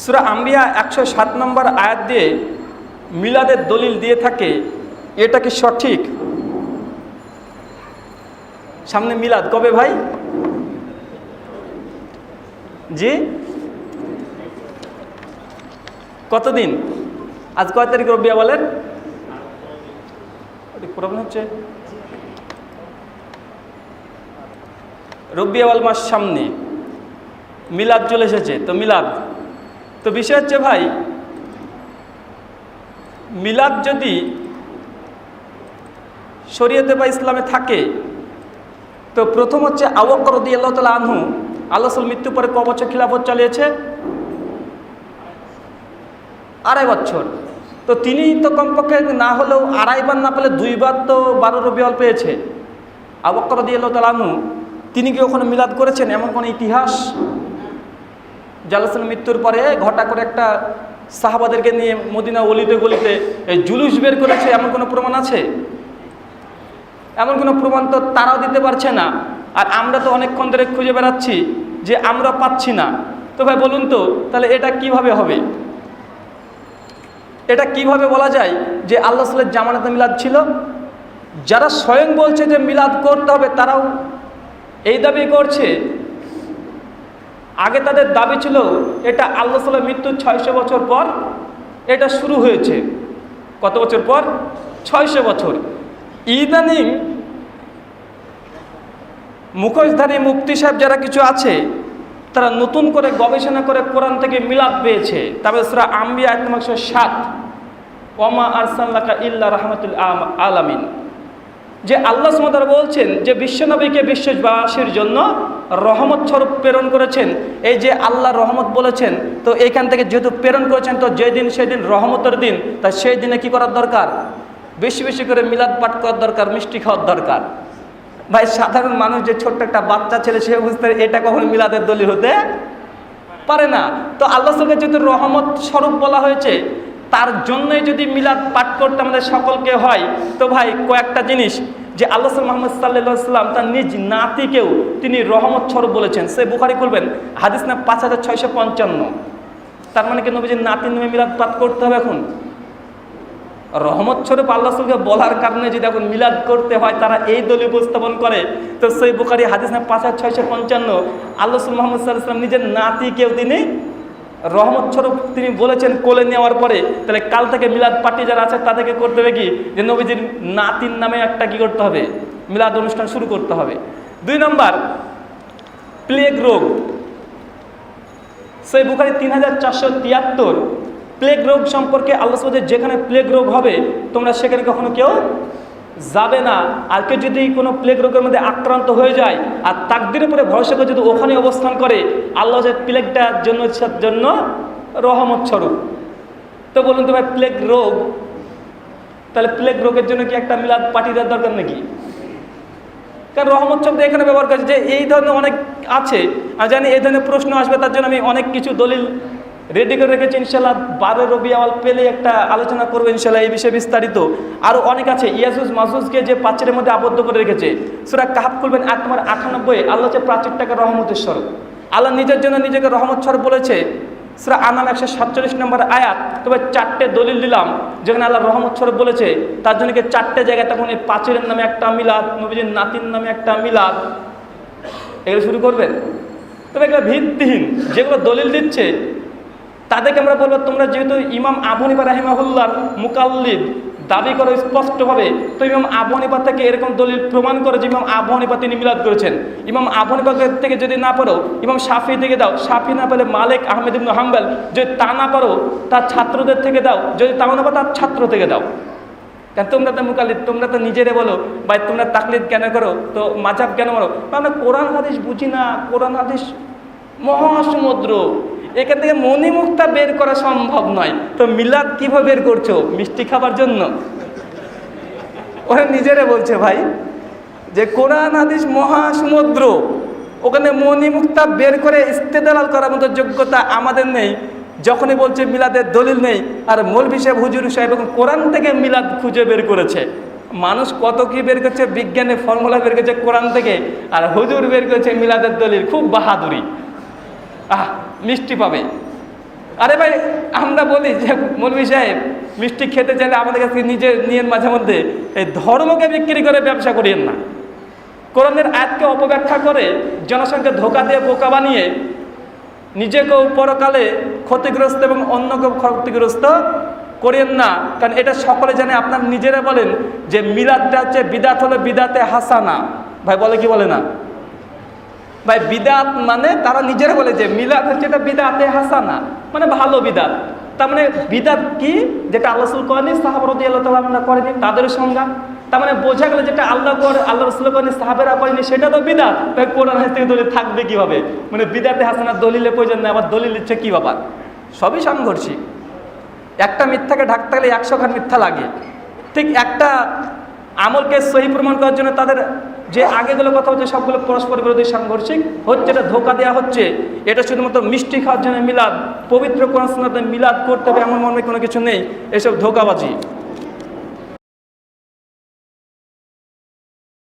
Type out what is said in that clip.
সূরা আম্বিয়া 107 নম্বর আয়াত দিয়ে মিলাদের দলিল দিয়ে থাকে, এটা কি সঠিক? সামনে মিলাদ কবে ভাই? জি, কতদিন? আজ কয় তারিখ রবিয়া বলেন? প্রবলেম হচ্ছে, রবিউল মাস সামনে, মিলাদ চলে এসেছে। তো মিলাদ, তো বিষয় হচ্ছে ভাই, মিলাদ যদি শরীয়তে বা ইসলামে থাকে, তো প্রথম হচ্ছে আবু বকর রাদিয়াল্লাহু তাআলা আনহু, আল্লাহ রাসূল মৃত্যুর পরে ক বছর খিলাফত চালিয়েছে? 2.5 বছর। তো তিনি তো কমপক্ষে না হলেও 2.5 বার না পেলে 2 বার তো 12 রবিউল পেয়েছে। আবু বকর রাদিয়াল্লাহু তাআলা আনহু তিনি কি ওখানে মিলাদ করেছেন? এমন কোনো ইতিহাস আল্লাহ মৃত্যুর পরে ঘটা করে একটা সাহাবাদেরকে নিয়ে মদিনা অলিতে গলিতে এই জুলুস বের করেছে, এমন কোনো প্রমাণ আছে? এমন কোনো প্রমাণ তো তারাও দিতে পারছে না, আর আমরা তো অনেকক্ষণ ধরে খুঁজে বেড়াচ্ছি যে আমরা পাচ্ছি না। তো ভাই বলুন তো, তাহলে এটা কিভাবে হবে? এটা কিভাবে বলা যায় যে আল্লাহ রাসূলের জামানাতে মিলাদ ছিল? যারা স্বয়ং বলছে যে মিলাদ করতে হবে, তারাও এই দাবি করছে। আগে তাদের দাবি ছিল এটা আল্লাহ রাসূলের মৃত্যুর 600 বছর পর এটা শুরু হয়েছে। কত বছর পর? 600 বছর। ইদানিং মুখোশধারী মুফতি সাহেব যারা কিছু আছে, তারা নতুন করে গবেষণা করে কোরআন থেকে মিলাদ পেয়েছে। তবে সূরা আম্বিয়া 107, ওয়ামা আরসালনাকা ইল্লা রাহমাতুল আলামিন, যে আল্লাহ সুবহানাহু ওয়া তাআলা বলছেন যে বিশ্বনবীকে বিশ্ববাসীর জন্য রহমত স্বরূপ প্রেরণ করেছেন। এই যে আল্লাহ রহমত বলেছেন, তো এইখান থেকে যেহেতু প্রেরণ করেছেন, তো যেদিন সেদিন রহমতের দিন, তা সেই দিনে কি করার দরকার? বেশি বেশি করে মিলাদ পাঠ করার দরকার, মিষ্টি খাওয়ার দরকার। ভাই সাধারণ মানুষ, যে ছোট্ট একটা বাচ্চা ছেলে, সে বুঝতে এটা কখনো মিলাদের দলিল হতে পারে না। তো আল্লাহ সুবহানাহু যেহেতু রহমত স্বরূপ বলা হয়েছে, তার জন্যই যদি মিলাদ পাঠ করতে আমাদের সকলকে হয়, তো ভাই কয়েকটা জিনিস, যে আল্লাহ মুহাম্মদ সাল্লাল্লাহু আলাইহি ওয়াসাল্লাম তার নিজ নাতিকেও তিনি রহমত স্বরূপ বলেছেন। সে বুখারী খুলবেন, হাদিস না 5655। তার মানে কি নবীজির নাতির নামে মিলাদ পাঠ করতে হবে? এখন রহমত স্বরূপ আল্লাহ রাসূলকে বলার কারণে যদি এখন মিলাদ করতে হয়, তারা এই দলিল উপস্থাপন করে। তো সেই বুখারী হাদিস না 5655, আল্লাহ রাসূল মুহাম্মদ সাল্লাল্লাহু আলাইহি ওয়াসাল্লাম নিজের নাতিকেও তিনি রহমত স্বরূপ তিনি বলেছেন কোলে নেওয়ার পরে। তাহলে কাল থেকে মিলাদ পার্টি যারা আছে তাদেরকে করতে হবে কি, যে নবীজির নাতির নামে একটা কি করতে হবে? মিলাদ অনুষ্ঠান শুরু করতে হবে। 2 নম্বর, প্লেগ রোগ। সেই বুখারী 3473, প্লেগ রোগ সম্পর্কে আল্লাহ সুবহানাহু যেখানে প্লেগ রোগ হবে তোমরা সেখানে কখনো কেউ যাবে না। আর কেউ যদি কোনো প্লেগ রোগের মধ্যে আক্রান্ত হয়ে যায় আর তাকদীরের উপরে ভরসা করে যদি ওখানে অবস্থান করে, আল্লাহ যে প্লেগটার জন্য রহমত স্বরূপ। তো বলুন তো ভাই, প্লেগ রোগ, তাহলে প্লেগ রোগের জন্য কি একটা মিলাদ পার্টি দেওয়ার দরকার নাকি? কারণ রহমত শব্দ এখানে ব্যবহার করেছে, যে এই ধরনের অনেক আছে। আমি জানি এই ধরনের প্রশ্ন আসবে, তার জন্য আমি অনেক কিছু দলিল রেডি করে রেখেছি। ইনশাল্লাহ 12 রবিউল পেলে একটা আলোচনা করবো ইনশাল্লাহ এই বিষয়ে বিস্তারিত। আরও অনেক আছে। ইয়াজুজ মাজুজকে যে প্রাচীরের মধ্যে আবদ্ধ করে রেখেছে, সূরা কাহফ খুলবেন, আয়াত নম্বর 98, আল্লাহ হচ্ছে প্রাচীরটাকে রহমতের স্বরূপ। আল্লাহ নিজের জন্য নিজেকে রহমত স্বরূপ বলেছে। সূরা আনাম 147 নম্বর আয়াত। তবে 4টে দলিল দিলাম যেখানে আল্লাহ রহমত স্বরূপ বলেছে, তার জন্য কি 4টে জায়গায় তখন এই প্রাচীরের নামে একটা মিলাদ, নবীজির নাতির নামে একটা মিলাদ, এগুলো শুরু করবেন? তবে এগুলো ভিত্তিহীন। যেগুলো দলিল দিচ্ছে তাদেরকে আমরা বলবো, তোমরা যেহেতু ইমাম আবু হানিফা রাহিমাহুল্লাহর মুকাল্লিদ দাবি করো স্পষ্টভাবে, তো ইমাম আবু হানিফা থেকে এরকম দলিল প্রমাণ করে যে ইমাম আবু হানিফা তিনি মিলাদ করেছেন। ইমাম আবু হানিফা থেকে যদি না পারো, ইমাম শাফি থেকে দাও। শাফি না পেলে মালিক আহমেদ ইবনে হাম্বল, যদি তা না পারো তার ছাত্রদের থেকে দাও। যদি তাও না পারো তার ছাত্র থেকে দাও। কারণ তোমরা তো মুকাল্লিদ, তোমরা তো নিজেরে বলো ভাই তোমরা তাকলিদ কেন করো, তো মাযহাব কেন করো? আমরা কোরআন হাদিস বুঝি না। কোরআন হাদিস মহাসমুদ্র, এখান থেকে মণিমুক্তা বের করা সম্ভব নয়। তো মিলাদ কিভাবে বের করছো? মিষ্টি খাবার জন্য? ওরা নিজেরা বলছে ভাই যে কোরআন হাদিস মহাসমুদ্র, ওখানে মণিমুক্তা বের করে ইস্তেদলাল করার মতো যোগ্যতা আমাদের নেই। যখনই বলছে মিলাদের দলিল নেই, আর মৌলভী সাহেব, হুজুর সাহেব এবং কোরআন থেকে মিলাদ খুঁজে বের করেছে। মানুষ কত কি বের করছে, বিজ্ঞানের ফর্মুলা বের করছে কোরআন থেকে, আর হুজুর বের করেছে মিলাদের দলিল। খুব বাহাদুরি, মিষ্টি পাবে। আরে ভাই আমরা বলি যে মৌলভী সাহেব মিষ্টি খেতে চাইলে আমাদের কাছে নিজে নিয়ে মাঝে মধ্যে এই ধর্মকে বিক্রি করে ব্যবসা করিয়েন না। কোরআনের আয়াতকে অপব্যাখ্যা করে জনসংখ্যা ধোঁকা দিয়ে বোকা বানিয়ে নিজেকেও পরকালে ক্ষতিগ্রস্ত এবং অন্যকেও ক্ষতিগ্রস্ত করিয়েন না। কারণ এটা সকলে জানে, আপনার নিজেরা বলেন যে মিলাদটা হচ্ছে বিদাত, হলো বিদাতে হাসানা। ভাই বলে কি বলে না ভাই? বিদাত মানে তারা নিজেরা বলে যে মিলাদ হচ্ছে এটা বিদাতে হাসানা, মানে ভালো বিদাত। তার মানে বিদাত কি? যেটা আল্লাহ রাসূল করেনি, সাহাবা রাদিয়াল্লাহু তাআলা আনহু করেনি, তাদের সংজ্ঞা। তার মানে বোঝা গেল যেটা আল্লাহ করে, আল্লাহ রাসূল করেনি, সাহাবারা করেনি, সেটা তো বিদাত। তাই কোরআন হাদিস থেকে দলিল থাকবে কিভাবে? মানে বিদাতে হাসানার দলিলের প্রয়োজন নেই, আবার দলিল হচ্ছে কি ব্যাপার? সবই সাংঘর্ষিক। একটা মিথ্যাকে ঢাকতে গেলে 100 খান মিথ্যা লাগে। ঠিক একটা আমলকে সহি প্রমাণ করার জন্য তাদের যে আগেগুলো কথা হচ্ছে সবগুলো পরস্পর বিরোধী, সাংঘর্ষিক হচ্ছে। এটা ধোঁকা দেওয়া হচ্ছে। এটা শুধুমাত্র মিষ্টি খাওয়ার জন্য মিলাদ, পবিত্র কোরআন সুন্নাতে মিলাদ করতে হবে এমন মর্মে কোনো কিছু নেই। এসব ধোঁকাবাজি।